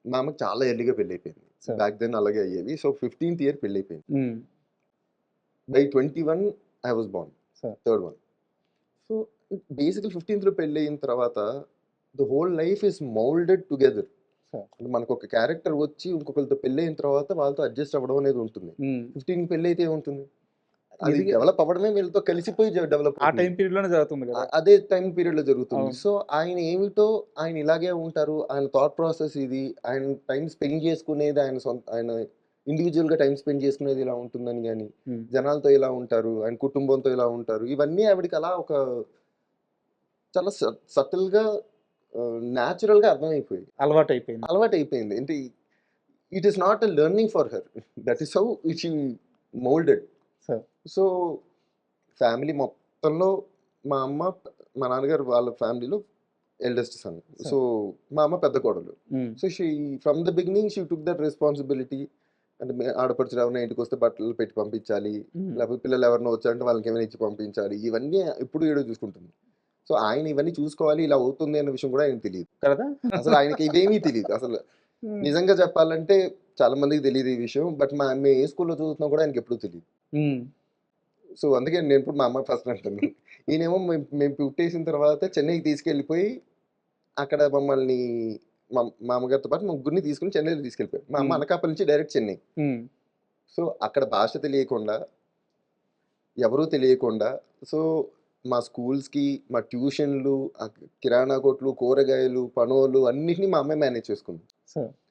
మా అమ్మకి చాలా ఎర్లీగా పెళ్ళైపోయింది. సార్. బ్యాక్ దెన్ అలాగే అయ్యేది. సో, 15థ్ ఇయర్ పెళ్ళైపోయింది. Hmm. By 21 I was born. Sir. Third one. So, basically 15థ్‌లో పెళ్ళయిన తర్వాత the whole life is moulded together. Sir. అంటే మనకొక క్యారెక్టర్ వచ్చి ఇంకొకళ్ళతో పెళ్ళయిన తర్వాత వాళ్ళతో అడ్జస్ట్ అవ్వడం అనేది ఉంటుంది. హ్మ్. 15కి పెళ్ళైతే ఏముంటుంది? అది ఎదిగే డెవలప్ అవ్వడమే వీళ్ళతో కలిసిపోయి డెవలప్ ఆ అవుతుంది. టైమ్ పీరియడ్‌లోనే జరుగుతుంది గదా! అదే టైమ్ పీరియడ్‌లో జరుగుతుంది. అవును. సో, ఆయన ఏమిటో ఆయన ఇలాగే ఉంటారు. ఆయన థాట్ ప్రాసెస్ ఇది. ఆయన టైమ్ స్పెండ్ చేసుకునేది ఆయన ఇండివిడ్యువల్‌గా టైమ్ స్పెండ్ చేసుకునేది ఇలా ఉంటుందని గాని, హ్మ్. జనాలతో ఇలా ఉంటారు. ఆయన కుటుంబంతో ఇలా ఉంటారు. ఇవన్నీ ఆవిడకి అలా ఒక చాలా సటిల్‌గా నేచురల్‌గా అర్థమైపోయాయి. అలవాటయిపోయింది. అలవాటయిపోయింది. అంటే it is not a learning for her. That is how she moulded. Sir. So, family మొత్తంలో మా అమ్మ, మా నాన్నగారు వాళ్ళ ఫ్యామిలీలో ఎల్డెస్ట్ సన్. సార్. సో, మా అమ్మ పెద్ద కోడలు. హ్మ్. So, from the beginning she took that responsibility. అంటే ఆడపడుచులు ఎవరైనా ఇంటికొస్తే బట్టలు పెట్టి పంపించాలి. హ్మ్. లేకపోతే పిల్లలు ఎవరైనా వచ్చారంటే వాళ్ళకి ఏమైనా ఇచ్చి పంపించాలి. ఇవన్నీ ఎప్పుడు ఈవిడే చూసుకుంటుంది. సో, ఆయన ఇవన్నీ చూసుకోవాలి, ఇలా అవుతుంది అన్న విషయం కూడా ఆయనకి తెలీదు. కదా! అసలు ఆయనకి ఇవేమీ తెలీదు. అసలు హ్మ్. నిజంగా చెప్పాలంటే చాలా మందికి తెలీదు ఈ విషయం. బట్ మేము ఏ స్కూల్‌లో చదువుతున్నామో కూడా ఆయనకెప్పుడూ తెలీదు. హ్మ్. సో, అందుకే నేనిప్పుడు మా అమ్మకి ఫస్ట్ అంటాను. ఈయనేమో మేము పుట్టేసిన తర్వాత చెన్నైకి తీసుకెళ్ళిపోయి, అక్కడ మమ్మల్ని మా అమ్మగారితో పాటు ముగ్గురిని తీసుకొని చెన్నైలో తీసుకెళ్ళిపోయారు. మా అమ్మ హ్మ్. అనకాపల్లి నుంచి డైరెక్ట్ చెన్నై. హ్మ్. సో, అక్కడ భాష తెలియకుండా, ఎవరు తెలియకుండా, సో, మా స్కూల్స్‌కి, మా ట్యూషన్‌లు, కిరాణా కొట్లు, కూరగాయలు, పనోలు అన్నిటిని మా అమ్మే మేనేజ్ చేసుకుంది. సార్.